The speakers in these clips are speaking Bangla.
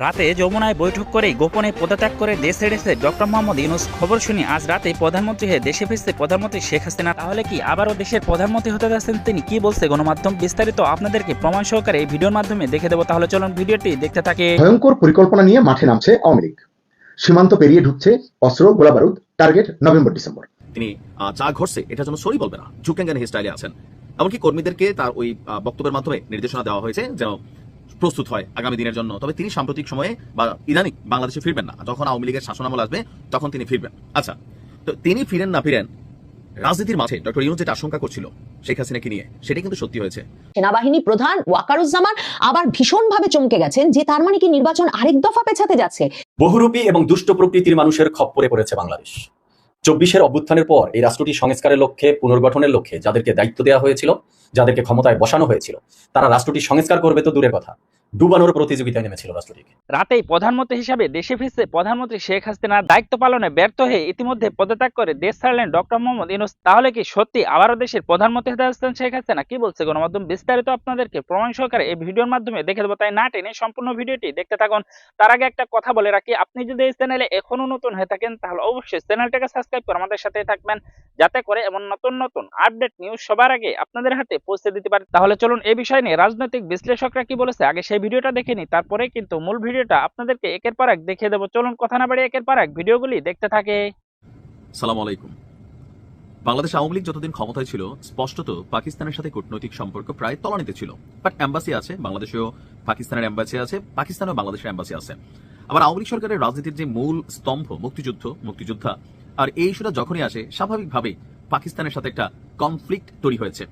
রাতে যমুনায় বৈঠক করে গোপনে পদত্যাগ করে দেশ ছেড়েছে ডক্টর মোহাম্মদ ইউনূস। খবর শুনি আজ রাতে প্রধানমন্ত্রী হয়ে দেশে ফিরছে প্রধানমন্ত্রী শেখ হাসিনা। তাহলে কি আবারও দেশের প্রধানমন্ত্রী হতে যাচ্ছেন তিনি? কি বলছে গণমাধ্যম, বিস্তারিত আপনাদেরকে প্রমাণ সহকারে এই ভিডিওর মাধ্যমে দেখে দেবো। তাহলে চলুন ভিডিওটি দেখতে থাকে। ভয়ঙ্কর পরিকল্পনা নিয়ে মাঠে নামছে আওয়ামী লীগ। সীমান্ত পেরিয়ে ঢুকছে অস্ত্র, গোলাবারুদ। Target November December. তিনি যা ঘটছে এটার জন্য সরি বলবে না, ঝুঁকেঙ্গানি স্টাইলে আছেন। এমনকি কর্মীদেরকে তার ওই বক্তব্যের মাধ্যমে নির্দেশনা দেওয়া হয়েছে যেন প্রস্তুত হয় আগামী দিনের জন্য। তবে তিনি সাম্প্রতিক সময়ে বা ইদানিং বাংলাদেশে ফিরবেন না। যখন আওয়ামী লীগের শাসনামল আসবে তখন তিনি ফিরবেন। আচ্ছা, তো তিনি ফিরেন না ফিরেন, রাজনীতির মাঠে ডক্টর ইউনূস যেটা আশঙ্কা করছিল শেখ হাসিনাকে নিয়ে, সেটা কিন্তু সত্যি হয়েছে। সেনাবাহিনী প্রধান ওয়াকারুজ্জামান আবার ভীষণভাবে চমকে গেছেন যে তার মানে কি নির্বাচন আরেক দফা পেছাতে যাচ্ছে। বহুরূপী এবং দুষ্ট প্রকৃতির মানুষের খপ্পরে পড়েছে বাংলাদেশ। 24-এর অভ্যুত্থানের পর এই রাষ্ট্রটি সংস্কারের লক্ষ্যে, পুনর্গঠনের লক্ষ্যে যাদেরকে দায়িত্ব দেওয়া হয়েছিল, যাদেরকে ক্ষমতায় বসানো হয়েছিল, তারা রাষ্ট্রটি সংস্কার করবে তো দূরের কথা, ডুবানোর প্রতিযোগিতায় নেমেছিল রাষ্ট্রটিকে। রাতেই প্রধানমন্ত্রী হিসাবে দেশে ফিরছে প্রধানমন্ত্রী শেখ হাসিনা। দায়িত্ব পালনে ব্যর্থ হয়ে ইতিমধ্যে পদত্যাগ করে দেশ ছাড়লেন ডক্টর মোহাম্মদ ইউনূস। তাহলে কি সত্যি আবারও দেশের প্রধানমন্ত্রী হতে যাচ্ছেন শেখ হাসিনা? কি বলছে গণমাধ্যম, বিস্তারিত আপনাদেরকে প্রমাণ সহকারে এই ভিডিওর মাধ্যমে দেখে দেবো। তাই না টেনে সম্পূর্ণ ভিডিওটি দেখতে থাকুন। তার আগে একটা কথা বলে রাখি, আপনি যদি এই চ্যানেলে এখনো নতুন হয়ে থাকেন তাহলে অবশ্যই চ্যানেলটাকে সাবস্ক্রাইব করে আমাদের সাথে থাকবেন, যাতে করে এমন নতুন নতুন আপডেট নিউজ সবার আগে আপনাদের হাতে পৌঁছে দিতে পারে। তাহলে চলুন এই বিষয় নিয়ে রাজনৈতিক বিশ্লেষকরা কি বলেছে আগে সেই ভিডিওটা দেখে নিই, তারপরে কিন্তু মূল ভিডিওটা আপনাদেরকে একের পর এক দেখিয়ে দেবো। চলুন কথা না বাড়িয়ে একের পর এক ভিডিওগুলি দেখতে থাকে। সালাম আলাইকুম। বাংলাদেশ আওয়ামী লীগ যতদিন ক্ষমতায় ছিল স্পষ্টত পাকিস্তানের সাথে কূটনৈতিক সম্পর্ক প্রায় তলানিতে ছিল। বাট এম্বাসি আছে, বাংলাদেশেও পাকিস্তানের এম্বাসি আছে, পাকিস্তানেও বাংলাদেশের এম্বাসি আছে। আবার আওয়ামী লীগ সরকারের রাজনীতির যে মূল স্তম্ভ মুক্তিযোদ্ধা, আর এই ইস্যুটা যখনই আসে স্বাভাবিকভাবেই পাকিস্তানের সাথে একটা কনফ্লিক্ট তৈরি হয়েছে।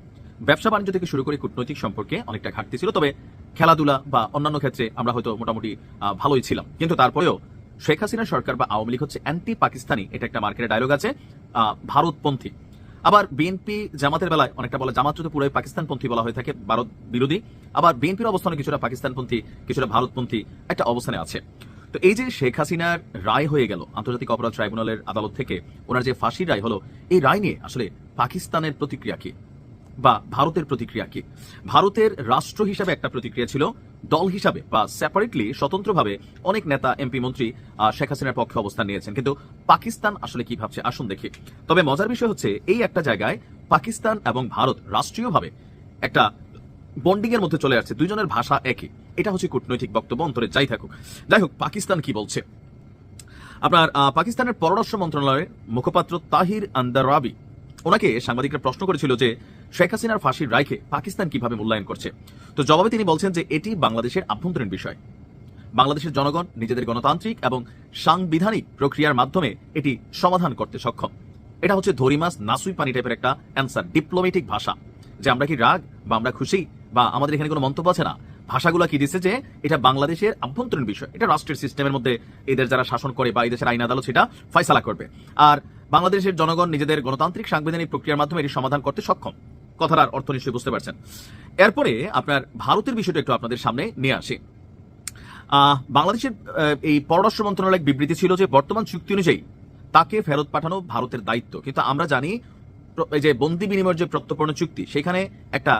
ব্যবসা বাণিজ্য থেকে শুরু করে কূটনৈতিক সম্পর্কে অনেকটা ঘাটতি ছিল। তবে খেলাধুলা বা অন্যান্য ক্ষেত্রে আমরা হয়তো মোটামুটি ভালোই ছিলাম। কিন্তু তারপরেও শেখ হাসিনা সরকার বা আওয়ামী লীগ হচ্ছে অ্যান্টি পাকিস্তানি, এটা একটা মার্কেটের ডায়লগ আছে, ভারতপন্থী। আবার বিএনপি জামাতের বেলায় অনেকটা বলে জামাত তো পুরোই পাকিস্তানপন্থী বলা হয়ে থাকে, ভারত বিরোধী। আবার বিএনপির অবস্থানে কিছুটা পাকিস্তানপন্থী, কিছুটা ভারতপন্থী একটা অবস্থানে আছে। তো এই যে শেখ হাসিনার রায় হয়ে গেল আন্তর্জাতিক অপরাধ ট্রাইব্যুনালের আদালত থেকে, ওনার যে ফাঁসির রায় হলো, এই রায় নিয়ে আসলে পাকিস্তানের প্রতিক্রিয়া কি বা ভারতের প্রতিক্রিয়া কি? ভারতের রাষ্ট্র হিসাবে একটা প্রতিক্রিয়া ছিল, দল হিসাবে বা সেপারেটলি স্বতন্ত্রভাবে অনেক নেতা এমপি মন্ত্রী শেখ হাসিনার পক্ষে অবস্থান নিয়েছেন। কিন্তু পাকিস্তান আসলে কি ভাবছে আসুন দেখি। তবে মজার বিষয় হচ্ছে এই একটা জায়গায় পাকিস্তান এবং ভারত রাষ্ট্রীয়ভাবে একটা বন্ডিং এর মধ্যে চলে আসছে, দুইজনের ভাষা একই। এটা হচ্ছে কূটনৈতিক বক্তব্য, অন্তরে যাই থাকুক। যাই হোক, পাকিস্তান কি বলছে? আপনার পাকিস্তানের পররাষ্ট্র মন্ত্রণালয়ের মুখপাত্র তাহির আন্দারাবি, ওনাকে সাংবাদিকরা প্রশ্ন করেছিল যে শেখ হাসিনার ফাঁসির রায়কে পাকিস্তান কিভাবে মূল্যায়ন করছে। তো জবাবে তিনি বলছেন যে এটি বাংলাদেশের আভ্যন্তরীণ বিষয়। বাংলাদেশের জনগণ নিজেদের গণতান্ত্রিক এবং সাংবিধানিক প্রক্রিয়ার মাধ্যমে এটি সমাধান করতে সক্ষম। এটা হচ্ছে ধরি মাছ নাসুই পানি টাইপের একটা অ্যান্সার, ডিপ্লোমেটিক ভাষা। যে আমরা কি রাগ বা আমরা খুশি বা আমাদের এখানে কোনো মন্তব্য আছে না, ভাষাগুলো কি দিচ্ছে যে এটা বাংলাদেশের আভ্যন্তরীণ বিষয়, এটা রাষ্ট্রের সিস্টেমের মধ্যে এদের যারা শাসন করে বা এই দেশের আইন আদালত সেটা ফয়সালা করবে। আর বাংলাদেশের জনগণ নিজেদের গণতান্ত্রিক সাংবিধানিক প্রক্রিয়ার মাধ্যমে এটি সমাধান করতে সক্ষম। কথার অর্থ নিশ্চয়ই বুঝতে পারছেন। এরপরে আপনার ভারতের বিষয়টা একটু আপনাদের সামনে নিয়ে আসি। বাংলাদেশের এই পররাষ্ট্র মন্ত্রণালয়ের বিবৃতি ছিল যে বর্তমান চুক্তি অনুযায়ী তাকে ফেরত পাঠানো ভারতের দায়িত্ব। কিন্তু আমরা জানি এই যে বন্দি বিনিময়ের যে প্রত্যর্পণ চুক্তি, সেখানে একটা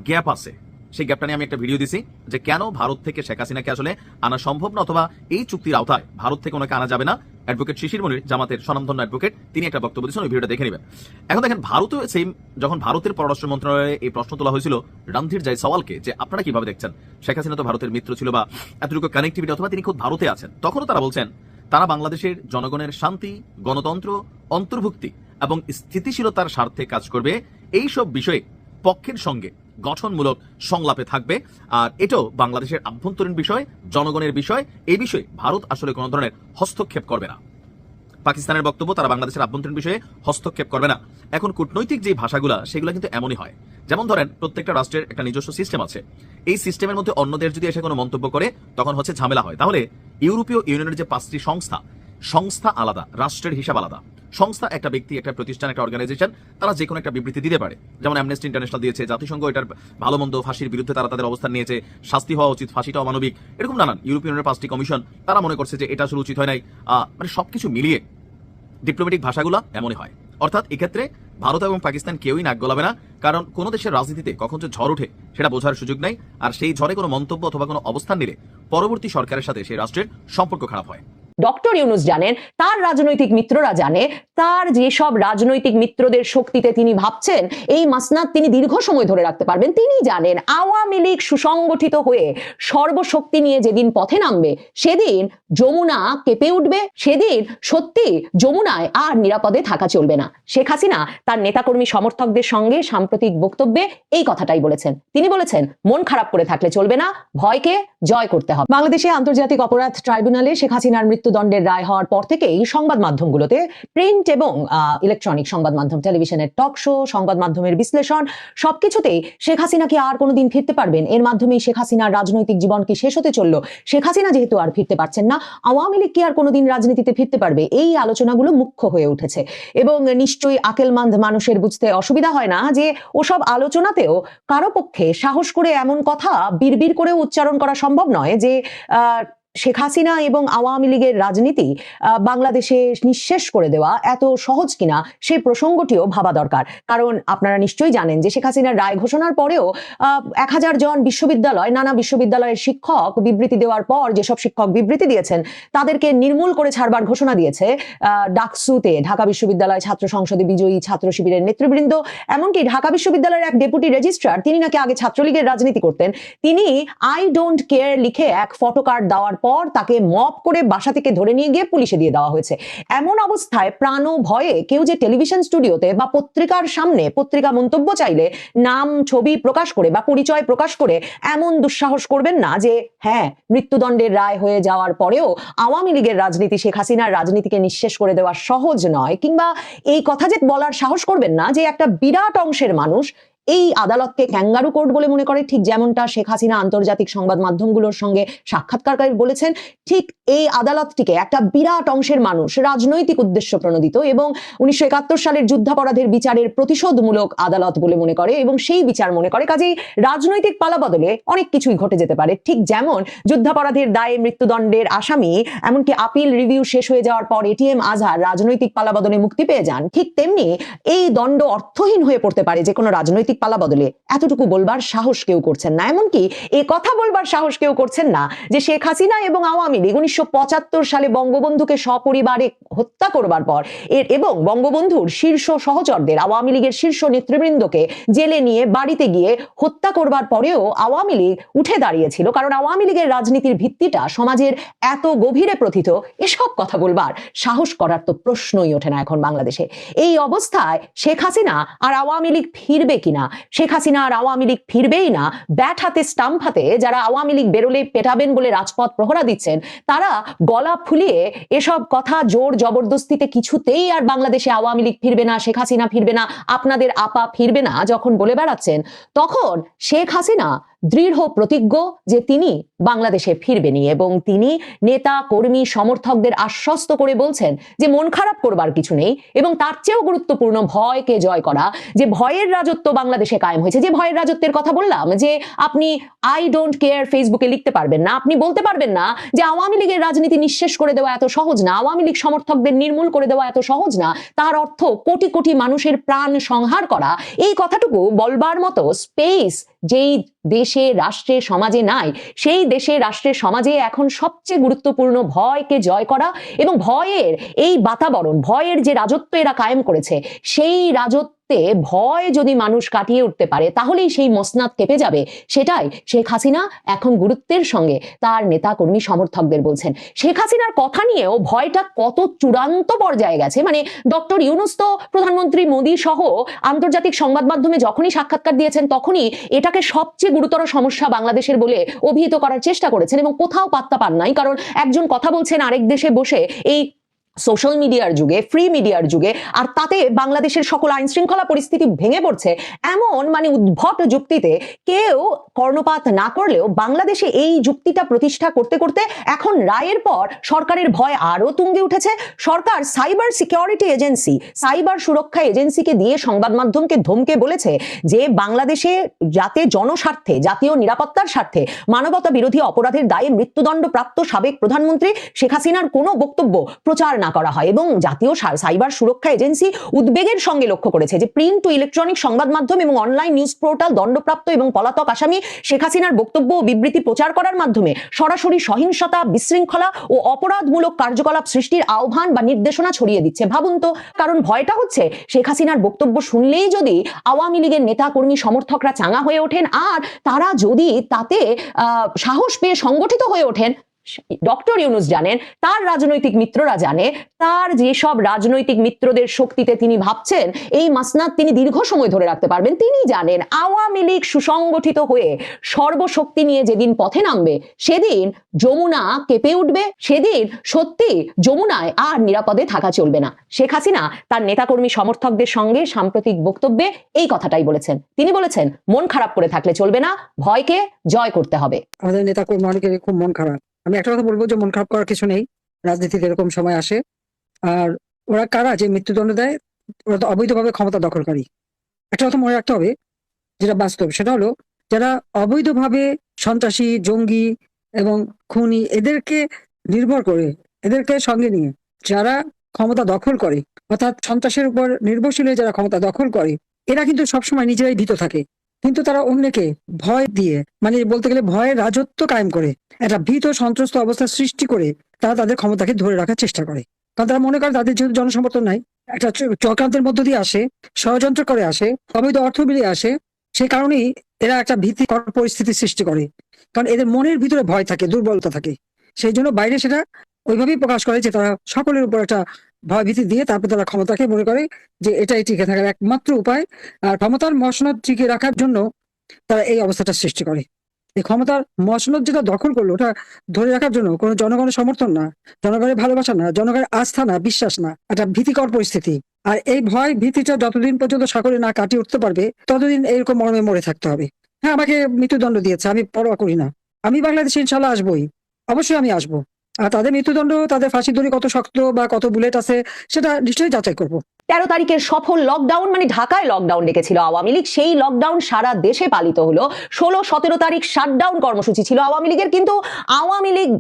গ্যাপ আছে। সেই গ্যাপটা নিয়ে আমি একটা ভিডিও দিছি যে কেন ভারত থেকে শেখ হাসিনাকে আসলে আনা সম্ভব না, অথবা এই চুক্তির আওতায় ভারত থেকে ওনাকে আনা যাবে না। অ্যাডভোকেট শিশির মনির, জামাতের স্বনামধন্য অ্যাডভোকেট, তিনি একটা বক্তব্য দিয়েছেন, ওই ভিডিওটা দেখে নেবেন। এখন দেখেন, ভারতও সেম, যখন ভারতের পররাষ্ট্র মন্ত্রণালয়ে এই প্রশ্ন তোলা হয়েছিল রণধীর জয়সওয়ালকে যে আপনারা কিভাবে দেখছেন শেখ হাসিনা তো ভারতের মিত্র ছিল বা এতটুকু কানেক্টিভিটি, অথবা তিনি খুব ভারতে আছেন, তখনও তারা বলছেন তারা বাংলাদেশের জনগণের শান্তি, গণতন্ত্র, অন্তর্ভুক্তি এবং স্থিতিশীলতার স্বার্থে কাজ করবে। এই সব বিষয়ে পক্ষের সঙ্গে গঠনমূলক সংলাপে থাকবে। আর এটাও বাংলাদেশের আভ্যন্তরীণ বিষয়, জনগণের বিষয়। এই বিষয়ে ভারত আসলে কোনো ধরনের হস্তক্ষেপ করবে না। পাকিস্তানের বক্তব্য তারা বাংলাদেশের আভ্যন্তরীণ বিষয়ে হস্তক্ষেপ করবে না। এখন কূটনৈতিক যে ভাষাগুলো সেগুলো কিন্তু এমনই হয়, যেমন ধরেন প্রত্যেকটা রাষ্ট্রের একটা নিজস্ব সিস্টেম আছে। এই সিস্টেমের মধ্যে অন্য দেশ যদি এসে কোনো মন্তব্য করে তখন হচ্ছে ঝামেলা হয়। তাহলে ইউরোপীয় ইউনিয়নের যে 5টি সংস্থা আলাদা, রাষ্ট্রের হিসাব আলাদা। সংস্থা একটা ব্যক্তি, একটা প্রতিষ্ঠান, একটা অর্গানাইজেশন, তারা যে কোনো একটা বিবৃতি দিতে পারে। যেমন অ্যামনেস্টি ইন্টারন্যাশনাল দিয়েছে, জাতিসংঘ এটার ভালো মন্দ ফাঁসির বিরুদ্ধে তারা তাদের অবস্থান নিয়েছে, শাস্তি হওয়া উচিত, ফাঁসিটা অমানবিক, এরকম নানান। ইউরোপীয় 5টি কমিশন তারা মনে করছে যে এটা আসলে উচিত হয় নাই। মানে সবকিছু মিলিয়ে ডিপ্লোমেটিক ভাষাগুলো এমনই হয়। অর্থাৎ এক্ষেত্রে ভারত এবং পাকিস্তান কেউই নাক গলাবে না, কারণ কোনো দেশের রাজনীতিতে কখন যে ঝড় ওঠে সেটা বোঝার সুযোগ নাই, আর সেই ঝড়ে কোনো মন্তব্য অথবা কোনো অবস্থান নিলে পরবর্তী সরকারের সাথে সেই রাষ্ট্রের সম্পর্ক খারাপ হয়। ডক্টর ইউনূস জানেন, তার রাজনৈতিক মিত্ররা জানে, তার যেসব রাজনৈতিক মিত্রদের শক্তিতে তিনি ভাবছেন এই মাসনাদ তিনি দীর্ঘ সময় ধরে রাখতে পারবেন, তিনি জানেন আওয়ামী লীগ সুসংগঠিত হয়ে সর্বশক্তি নিয়ে যেদিন পথে নামবে সেদিন যমুনা কেঁপে উঠবে, সেদিন সত্যি যমুনায় আর নিরাপদে থাকা চলবে না। শেখ হাসিনা তার নেতাকর্মী সমর্থকদের সঙ্গে সাম্প্রতিক বক্তব্যে এই কথাটাই বলেছেন। তিনি বলেছেন, মন খারাপ করে থাকলে চলবে না, ভয়কে জয় করতে হবে। বাংলাদেশে আন্তর্জাতিক অপরাধ ট্রাইব্যুনালে শেখ হাসিনার মৃত্যুদণ্ডের রায় হওয়ার পর থেকেই সংবাদ মাধ্যমগুলোতে, প্রিন্ট এবং ইলেকট্রনিক সংবাদ মাধ্যম, টেলিভিশনের টক শো, সংবাদ মাধ্যমের বিশ্লেষণ, সবকিছুতেই শেখ হাসিনা কি আর কোনোদিন ফিরতে পারবেন, এর মাধ্যমেই শেখ হাসিনার রাজনৈতিক জীবন কি শেষ হতে চলল, শেখ হাসিনা যেহেতু আর ফিরতে পারছেন না, আওয়ামী লীগ কি আর কোনোদিন রাজনীতিতে ফিরতে পারবে, এই আলোচনাগুলো মুখ্য হয়ে উঠেছে। এবং নিশ্চয়ই আকেলমান্দ মানুষের বুঝতে অসুবিধা হয় না যে ওসব আলোচনাতেও কারো পক্ষে সাহস করে এমন কথা বিড়বিড় করে উচ্চারণ করা সম্ভব নয় যে শেখ হাসিনা এবং আওয়ামী লীগের রাজনীতি বাংলাদেশে নিঃশেষ করে দেওয়া এত সহজ কিনা সেই প্রসঙ্গটিও ভাবা দরকার। কারণ আপনারা নিশ্চয়ই জানেন যে শেখ হাসিনার রায় ঘোষণার পরেও 1000 জন বিশ্ববিদ্যালয়, নানা বিশ্ববিদ্যালয়ের শিক্ষক বিবৃতি দেওয়ার পর যেসব শিক্ষক বিবৃতি দিয়েছেন তাদেরকে নির্মূল করে ছাড়বার ঘোষণা দিয়েছে ডাকসুতে ঢাকা বিশ্ববিদ্যালয় ছাত্র সংসদে বিজয়ী ছাত্র শিবিরের নেতৃবৃন্দ। এমনকি ঢাকা বিশ্ববিদ্যালয়ের এক ডেপুটি রেজিস্ট্রার, তিনি নাকি আগে ছাত্রলীগের রাজনীতি করতেন, তিনি আই ডোন্ট কেয়ার লিখে এক ফটো কার্ড দেওয়ার পর তাকে মপ করে বাসা থেকে ধরে নিয়ে গিয়ে পুলিশে দিয়ে দেওয়া হয়েছে। এমন অবস্থায় প্রাণ ভয়ে কেউ যে টেলিভিশন স্টুডিওতে বা পত্রিকার সামনে পত্রিকা মন্তব্য চাইলে নাম ছবি প্রকাশ করে বা পরিচয় প্রকাশ করে এমন দুঃসাহস করবেন না যে হ্যাঁ, মৃত্যুদণ্ডের রায় হয়ে যাওয়ার পরেও আওয়ামী লীগের রাজনীতি শেখ হাসিনার রাজনীতিকে নিঃশেষ করে দেওয়া সহজ নয়, কিংবা এই কথা যে বলার সাহস করবেন না যে একটা বিরাট অংশের মানুষ এই আদালতকে ক্যাঙ্গারু কোর্ট বলে মনে করে, ঠিক যেমনটা শেখ হাসিনা আন্তর্জাতিক সংবাদ মাধ্যমগুলোর সঙ্গে সাক্ষাৎকারকারী বলেছেন, ঠিক এই আদালতটিকে একটা বিরাট অংশের মানুষ রাজনৈতিক উদ্দেশ্য প্রণোদিত এবং 1971 সালের যুদ্ধাপরাধের বিচারের প্রতিশোধমূলক আদালত বলে মনে করে এবং সেই বিচার মনে করে। কাজেই রাজনৈতিক পালাবদলে অনেক কিছুই ঘটে যেতে পারে। ঠিক যেমন যুদ্ধাপরাধের দায়ে মৃত্যুদণ্ডের আসামি এমনকি আপিল রিভিউ শেষ হয়ে যাওয়ার পর এটিএম আজহার রাজনৈতিক পালাবদলে মুক্তি পেয়ে যান, ঠিক তেমনি এই দণ্ড অর্থহীন হয়ে পড়তে পারে যে কোনো রাজনৈতিক পালা বদলে। এতটুকু বলবার সাহস কেউ করছেন না, এমনকি এ কথা বলবার সাহস কেউ করছেন না যে শেখ হাসিনা এবং আওয়ামী লীগ 1975 সালে বঙ্গবন্ধুকে সপরিবারে হত্যা করবার পর এবং বঙ্গবন্ধুর শীর্ষ সহচরদের, আওয়ামী লীগের শীর্ষ নেতৃবৃন্দকে জেলে নিয়ে বাড়িতে গিয়ে হত্যা করবার পরেও আওয়ামী লীগ উঠে দাঁড়িয়েছিল, কারণ আওয়ামী লীগের রাজনীতির ভিত্তিটা সমাজের এত গভীরে প্রথিত। এসব কথা বলবার সাহস করার তো প্রশ্নই ওঠে না এখন বাংলাদেশে। এই অবস্থায় শেখ হাসিনা আর আওয়ামী লীগ ফিরবে কিনা, শেখ হাসিনা আর আওয়ামী লীগ ফিরবেই না, ব্যাট হাতে স্টাম্প হাতে যারা আওয়ামী লীগ বেরোলে পেটাবেন বলে রাজপথ প্রহরা দিচ্ছেন, তারা গলা ফুলিয়ে এসব কথা জোর জবরদস্তিতে কিছুতেই আর বাংলাদেশে আওয়ামী লীগ ফিরবে না, শেখ হাসিনা ফিরবে না, আপনাদের আপা ফিরবে না যখন বলে বেড়াচ্ছেন, তখন শেখ হাসিনা দৃঢ় প্রতিজ্ঞ যে তিনি বাংলাদেশে ফিরবেনই এবং তিনি নেতা কর্মী সমর্থকদের আশ্বস্ত করে বলছেন যে মন খারাপ করবার কিছু নেই এবং তার চেয়েও গুরুত্বপূর্ণ ভয়কে জয় করা, যে ভয়ের রাজত্ব বাংলাদেশে কায়েম হয়েছে। যে ভয়ের রাজত্বের কথা বললাম, যে আপনি আই ডোন্ট কেয়ার ফেসবুকে লিখতে পারবেন না, আপনি বলতে পারবেন না যে আওয়ামী লীগের রাজনীতি নিঃশেষ করে দেওয়া এত সহজ না, আওয়ামী লীগ সমর্থকদের নির্মূল করে দেওয়া এত সহজ না, তার অর্থ কোটি কোটি মানুষের প্রাণ সংহার করা। এই কথাটুকু বলবার মতো স্পেস যেই দেশে রাষ্ট্রে সমাজে নাই, সেই দেশে রাষ্ট্রের সমাজে এখন সবচেয়ে গুরুত্বপূর্ণ ভয়কে জয় করা এবং ভয়ের এই বাতাবরণ, ভয়ের যে রাজত্ব এরা কায়েম করেছে, সেই রাজত্ব ভয় যদি মানুষ কাটিয়ে উঠতে পারে তাহলেই সেই মসনাদ কেঁপে যাবে। সেটাই শেখ হাসিনা এখন গুরুত্বের সঙ্গে তার নেতা কর্মী সমর্থকদের বলছেন। শেখ হাসিনার কথা নিয়েও ভয়টা কত চূড়ান্ত পর্যায়ে গেছে, মানে ডক্টর ইউনূস তো প্রধানমন্ত্রী মোদী সহ আন্তর্জাতিক সংবাদ মাধ্যমে যখনই সাক্ষাৎকার দিয়েছেন তখনই এটাকে সবচেয়ে গুরুতর সমস্যা বাংলাদেশের বলে অভিহিত করার চেষ্টা করেছেন এবং কোথাও পাত্তা পান নাই। কারণ একজন কথা বলছেন আরেক দেশে বসে এই সোশ্যাল মিডিয়ার যুগে, ফ্রি মিডিয়ার যুগে, আর তাতে বাংলাদেশের সকল আইন শৃঙ্খলা পরিস্থিতি ভেঙে পড়ছে, এমন মানে উদ্ভট যুক্তিতে কেউ কর্ণপাত না করলেও বাংলাদেশে এই যুক্তিটা প্রতিষ্ঠা করতে করতে এখন রায়ের পর সরকারের ভয় আরো তুঙ্গে উঠেছে। সরকার সাইবার সিকিউরিটি এজেন্সি, সাইবার সুরক্ষা এজেন্সিকে দিয়ে সংবাদ মাধ্যমকে ধমকে বলেছে যে বাংলাদেশে যাতে জনস্বার্থে, জাতীয় নিরাপত্তার স্বার্থে মানবতা বিরোধী অপরাধের দায়ে মৃত্যুদণ্ড প্রাপ্ত সাবেক প্রধানমন্ত্রী শেখ হাসিনার কোনো বক্তব্য প্রচার না না করা হয়। এবং জাতীয় সাইবার সুরক্ষা এজেন্সি উদ্বেগের সঙ্গে লক্ষ্য করেছে যে প্রিন্ট টু ইলেকট্রনিক সংবাদ মাধ্যম এবং অনলাইন নিউজ পোর্টাল দণ্ডপ্রাপ্ত এবং পলাতক আসামি শেখ হাসিনার বক্তব্য ও বিবৃতি প্রচার করার মাধ্যমে সরাসরি সহিংসতা, বিশৃঙ্খলা ও অপরাধমূলক কার্যকলাপ সৃষ্টির আহ্বান বা নির্দেশনা ছড়িয়ে দিচ্ছে। ভাবুন তো, কারণ ভয়টা হচ্ছে শেখ হাসিনার বক্তব্য শুনলেই যদি আওয়ামী লীগের নেতা কর্মী সমর্থকরা চাঙা হয়ে ওঠেন আর তারা যদি তাতে সাহস পেয়ে সংগঠিত হয়ে ওঠেন, ডক্টর ইউনূস জানেন, তার রাজনৈতিক মিত্ররা জানে, তার যেসব রাজনৈতিক মিত্রদের শক্তিতে তিনি ভাবছেন এই মাসনাদ তিনি দীর্ঘ সময় ধরে রাখতে পারবেন, তিনি জানেন আওয়ামী লীগ সুসংগঠিত হয়ে সর্বশক্তি নিয়ে যেদিন পথে নামবে সেদিন যমুনা কেঁপে উঠবে, সেদিন সত্যি যমুনায় আর নিরাপদে থাকা চলবে না। শেখ হাসিনা তার নেতাকর্মী সমর্থকদের সঙ্গে সাম্প্রতিক বক্তব্যে এই কথাটাই বলেছেন। তিনি বলেছেন, মন খারাপ করে থাকলে চলবে না, ভয়কে জয় করতে হবে। আমাদের নেতাকর্মী অনেকের খুব মন খারাপ। আমি একটা কথা বলবো যে মন খারাপ করার কিছু নেই, রাজনীতিতে এরকম সময় আসে। আর ওরা কারা যে মৃত্যুদণ্ড দেয়, ওরা তো অবৈধভাবে ক্ষমতা দখলকারী। একটা কথা মনে রাখতে হবে, যেটা বাস্তব, সেটা হলো যারা অবৈধভাবে সন্ত্রাসী, জঙ্গি এবং খুনি এদেরকে নির্ভর করে, এদেরকে সঙ্গে নিয়ে যারা ক্ষমতা দখল করে, অর্থাৎ সন্ত্রাসের উপর নির্ভরশীল হয়ে যারা ক্ষমতা দখল করে, এরা কিন্তু সবসময় নিজেরাই ভীত থাকে, কিন্তু তারা অন্যকে ভয় দিয়ে, মানে বলতে গেলে ভয়ের রাজত্ব কায়েম করে, একটা ভীত সন্ত্রস্ত অবস্থা সৃষ্টি করে তারা তাদের ক্ষমতাকে ধরে রাখার চেষ্টা করে। কারণ তারা মনে করে তাদের যেহেতু জনসমর্থন নাই, একটা চক্রান্তের মধ্য দিয়ে আসে, ষড়যন্ত্র করে আসে, অবৈধ অর্থ বিলিয়ে আসে, সেই কারণেই এরা একটা ভীতিকর পরিস্থিতি সৃষ্টি করে। কারণ এদের মনের ভিতরে ভয় থাকে, দুর্বলতা থাকে, সেই জন্য বাইরে সেটা ওইভাবেই প্রকাশ করে যে তারা সকলের উপর একটা ভয় ভীতি দিয়ে তারপর তারা ক্ষমতাকে মনে করে যে এটাই টিকে থাকার একমাত্র উপায়। আর ক্ষমতার মসনদ টিকে রাখার জন্য তারা এই অবস্থাটা সৃষ্টি করে। এই ক্ষমতার মসনদ যেটা দখল করলো, ওটা ধরে রাখার জন্য কোনো জনগণের সমর্থন না, জনগণের ভালোবাসা না, জনগণের আস্থা না, বিশ্বাস না, একটা ভীতিকর পরিস্থিতি। আর এই ভয় ভীতিটা যতদিন পর্যন্ত সকলে না কাটিয়ে উঠতে পারবে ততদিন এরকম মর্মে মরে থাকতে হবে। হ্যাঁ, আমাকে মৃত্যুদণ্ড দিয়েছে, আমি পরোয়া করি না, আমি বাংলাদেশে ইনশাল্লাহ আসবোই, অবশ্যই আমি আসবো। আর তাদের মৃত্যুদণ্ড, তাদের ফাঁসির দড়ি কত শক্ত বা কত বুলেট আছে সেটা নিশ্চয়ই যাচাই করবো। 13 তারিখের সফল লকডাউন, মানে ঢাকায় লকডাউন ডেকেছিল আওয়ামী লীগ, সেই লকডাউন সারা দেশে পালিত হলো। 16-17 তারিখ শাটডাউন কর্মসূচি ছিল আওয়ামী লীগের, কিন্তু আওয়ামী লীগ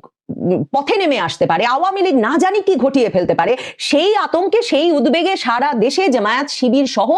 পথে নেমে আসতে পারে, আওয়ামী লীগ না জানি কি ঘটিয়ে ফেলতে পারে, সেই আতঙ্কে, সেই উদ্বেগে সারা দেশে জামায়াত, শিবির সহ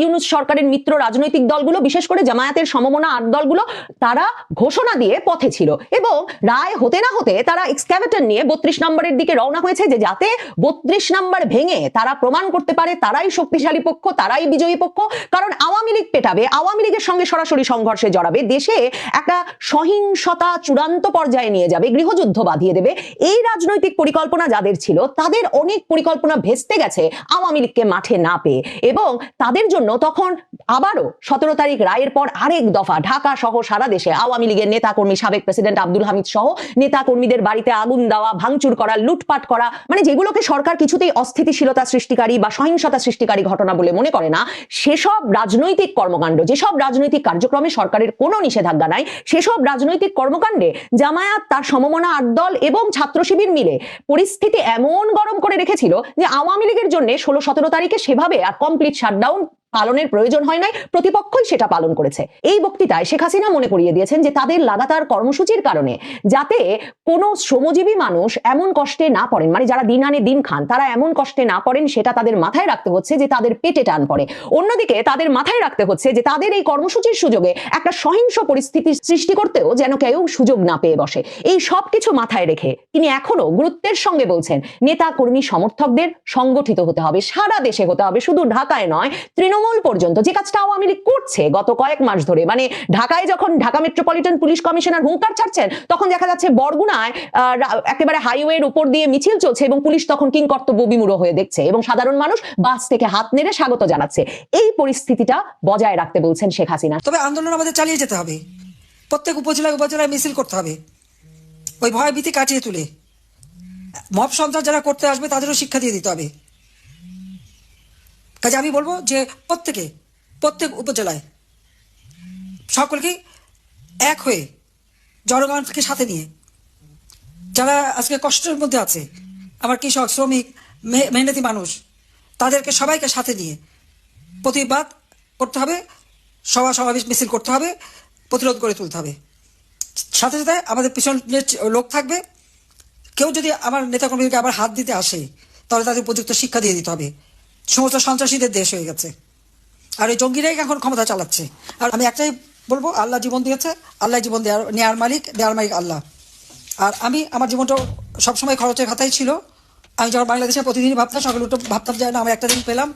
ইউনূস সরকারের মিত্র রাজনৈতিক দলগুলো, বিশেষ করে জামায়াতের সমমনা 8 দলগুলো, তারা ঘোষণা দিয়ে পথে ছিল। এবং রায় হতে না হতে তারা এক্সক্যাভেটর নিয়ে 32 নম্বরের দিকে রওনা হয়েছে, যে যাতে 32 নম্বর ভেঙে তারা প্রমাণ করতে পারে তারাই শক্তিশালী পক্ষ, তারাই বিজয়ী পক্ষ। কারণ আওয়ামী লীগ পেটাবে, আওয়ামী লীগের সঙ্গে সরাসরি সংঘর্ষে জড়াবে, দেশে একটা সহিংসতা চূড়ান্ত পর্যায়ে নিয়ে যাবে, গৃহযুদ্ধ বাঁধিয়ে দেবে। এই রাজনৈতিক পরিকল্পনা যাদের ছিল, তাদের অনেক পরিকল্পনা ভেস্তে গেছে আওয়ামী লীগকে মাঠে না পেয়ে। এবং তাদের জন্য তখন আবারও 17 তারিখ রায়ের পর আরেক দফা ঢাকা সহ সারা দেশে আওয়ামী লীগের নেতাকর্মী, সাবেক প্রেসিডেন্ট আব্দুল হামিদ সহ নেতাকর্মীদের বাড়িতে আগুন দেওয়া, ভাঙচুর করা, লুটপাট করা, মানে যেগুলোকে সরকার কিছুতেই অস্থিতিশীলতা সৃষ্টিকারী বা সহিংসতা সৃষ্টিকারী ঘটনা বলে মনে করে না, সেসব রাজনৈতিক কর্মকাণ্ড, যেসব রাজনৈতিক কার্যক্রমে সরকারের কোনো নিষেধাজ্ঞা নাই, সেসব রাজনৈতিক কর্মকাণ্ডে জামায়াত, তার সমমনা 8 দল এবং ছাত্র শিবির মিলে পরিস্থিতি এমন গরম করে রেখেছিল যে আওয়ামী লীগের জন্য 16-17 তারিখে সেভাবে আর কমপ্লিট শাটডাউন পালনের প্রয়োজন হয় নাই, প্রতিপক্ষই সেটা পালন করেছে। এই বক্তৃতায় শেখ হাসিনা মনে করিয়ে দিয়েছেন যে তাদের লাগাতার কর্মসূচির কারণে যাতে কোনো শ্রমজীবী মানুষ এমন কষ্টে না পড়েন, মানে যারা দিন আনে দিন খান, তারা এমন কষ্টে না পড়েন, সেটা তাদের মাথায় রাখতে হচ্ছে যে তাদের পেটে টান পড়ে। অন্যদিকে তাদের মাথায় রাখতে হচ্ছে যে তাদের এই কর্মসূচির সুযোগে একটা সহিংস পরিস্থিতি সৃষ্টি করতেও যেন কেউ সুযোগ না পেয়ে বসে। এই সব কিছু মাথায় রেখে তিনি এখনো গুরুত্বের সঙ্গে বলছেন, নেতা কর্মী সমর্থকদের সংগঠিত হতে হবে, সারা দেশে হতে হবে, শুধু ঢাকায় নয়, তৃণমূল পর্যন্ত। যে কাজটা আওয়ামী লীগ করছে গত কয়েক মাস ধরে, মানে ঢাকায় যখন ঢাকা মেট্রোপলিটন পুলিশ কমিশনার হুঙ্কার ছাড়ছেন, তখন দেখা যাচ্ছে বরগুনায় একেবারে হাইওয়ের উপর দিয়ে মিছিল চলছে এবং পুলিশ তখন কিংকর্তব্য বিমূঢ় হয়ে দেখছে এবং সাধারণ মানুষ বাস থেকে হাত নেড়ে স্বাগত জানাচ্ছে। এই পরিস্থিতিটা বজায় রাখতে বলছেন শেখ হাসিনা। তবে আন্দোলন আমাদের চালিয়ে যেতে হবে, প্রত্যেক উপজেলায় মিছিল করতে হবে, ওই ভয় ভীতি কাটিয়ে তুলে মব সন্ত্রাস যারা করতে আসবে তাদেরও শিক্ষা দিয়ে দিতে হবে। কাজে আমি বলবো যে প্রত্যেক উপজেলায় সকলকে এক হয়ে, জনগণকে সাথে নিয়ে, যারা আজকে কষ্টের মধ্যে আছে, আমার কৃষক, শ্রমিক, মেহনতি মানুষ, তাদেরকে সবাইকে সাথে নিয়ে প্রতিবাদ করতে হবে, সমাবেশ মিছিল করতে হবে, প্রতিরোধ করে তুলতে হবে। সাথে সাথে আমাদের পিছনে লোক থাকবে, কেউ যদি আমার নেতাকর্মীকে আবার হাত দিতে আসে তাহলে তাদের উপযুক্ত শিক্ষা দিয়ে দিতে হবে। সমস্ত সন্ত্রাসীদের দেশ হয়ে গেছে, আর এই জঙ্গিরাই এখন ক্ষমতা চালাচ্ছে। আর আমি একটাই বলবো, আল্লাহ জীবন দিয়েছে, আল্লাহ জীবন নেয়ার মালিক, দেওয়ার মালিক আল্লাহ। আর আমি আমার জীবনটা সবসময় খরচের খাতাই ছিল। আমি যখন বাংলাদেশে প্রতিদিনই ভাবতাম, সকালে উঠে ভাবতাম যে না, আমরা একটা দিন পেলাম।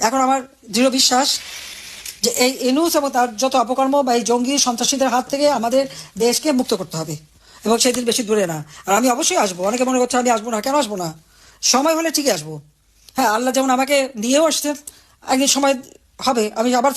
এখন আমার দৃঢ় বিশ্বাস যে এই ইউনূস এবং তার যত অপকর্ম বা এই জঙ্গি সন্ত্রাসীদের হাত থেকে আমাদের দেশকে মুক্ত করতে হবে, এবং সেই দিন বেশি দূরে না। আর আমি অবশ্যই আসবো। অনেকে মনে করছে আমি আসবো না, কেন আসবো না? সময় হলে ঠিকই আসবো। হ্যাঁ, আল্লাহ যেমন আমাকে নিয়েও আসছেন, একদিন সময় হবে আমি আবার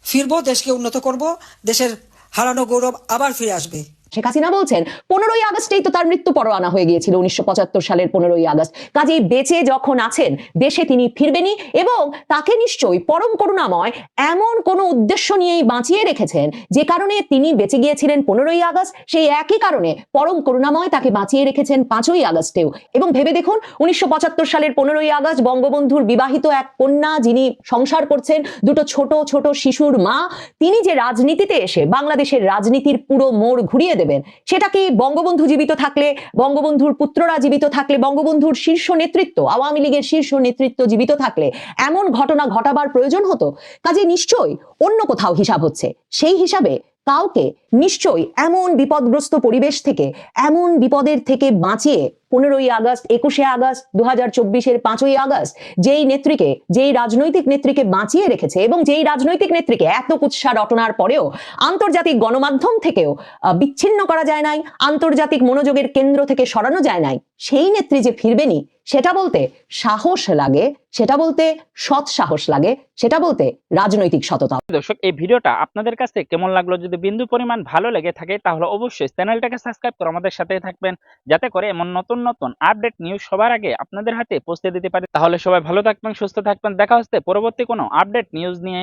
ফিরবো, দেশকে উন্নত করব, দেশের হারানো গৌরব আবার ফিরে আসবে। শেখ হাসিনা বলছেন 15ই আগস্টেই তো তার মৃত্যু পরোয়ানা হয়ে গিয়েছিল, 1975 সালের 15ই আগস্ট। কাজেই বেঁচে যখন আছেন দেশে তিনি ফিরবেনই, এবং তাকে নিশ্চয়ই পরম করুণাময় এমন কোন উদ্দেশ্য নিয়েই বাঁচিয়ে রেখেছেন যে কারণে তিনি বেঁচে গিয়েছিলেন 15ই আগস্ট, সেই একই কারণে পরম করুণাময় তাকে বাঁচিয়ে রেখেছেন 5ই আগস্টেও। এবং ভেবে দেখুন, 1975 সালের 15ই আগস্ট বঙ্গবন্ধুর বিবাহিত এক কন্যা, যিনি সংসার করছেন, দুটো ছোট ছোট শিশুর মা, তিনি যে রাজনীতিতে এসে বাংলাদেশের রাজনীতির পুরো মোড় ঘুরিয়ে দেবেন, সেটা কি বঙ্গবন্ধু জীবিত থাকলে, বঙ্গবন্ধুর পুত্ররা জীবিত থাকলে, বঙ্গবন্ধুর শীর্ষ নেতৃত্ব, আওয়ামী লীগের শীর্ষ নেতৃত্ব জীবিত থাকলে এমন ঘটনা ঘটাবার প্রয়োজন হতো? কাজে নিশ্চয়ই অন্য কোথাও হিসাব হচ্ছে। সেই হিসাবে কাউকে নিশ্চয়ই এমন বিপদগ্রস্ত পরিবেশ থেকে, এমন বিপদের থেকে বাঁচিয়ে 15ই আগস্ট, 21শে আগস্ট, 2024-এর 5ই আগস্ট যেই রাজনৈতিক নেত্রীকে বাঁচিয়ে রেখেছে, এবং যেই রাজনৈতিক নেত্রীকে এত কুৎসা রটনার পরেও আন্তর্জাতিক গণমাধ্যম থেকেও বিচ্ছিন্ন করা যায় নাই, আন্তর্জাতিক মনোযোগের কেন্দ্র থেকে সরানো যায় নাই, সেই নেত্রী যে ফিরবেনই, সেটা বলতে সাহস লাগে, সেটা বলতে সৎ সাহস লাগে, সেটা বলতে রাজনৈতিক সততা। দর্শক, এই ভিডিওটা আপনাদের কাছে কেমন লাগলো? যদি বিন্দু পরিমাণ ভালো লেগে থাকে তাহলে অবশ্যই চ্যানেলটাকে সাবস্ক্রাইব করে আমাদের সাথেই থাকবেন, যাতে করে এমন নতুন নতুন আপডেট নিউজ সবার আগে আপনাদের হাতে পৌঁছে দিতে পারি। তাহলে সবাই ভালো থাকবেন, সুস্থ থাকবেন। দেখা হচ্ছে পরবর্তী কোনো আপডেট নিউজ নিয়ে।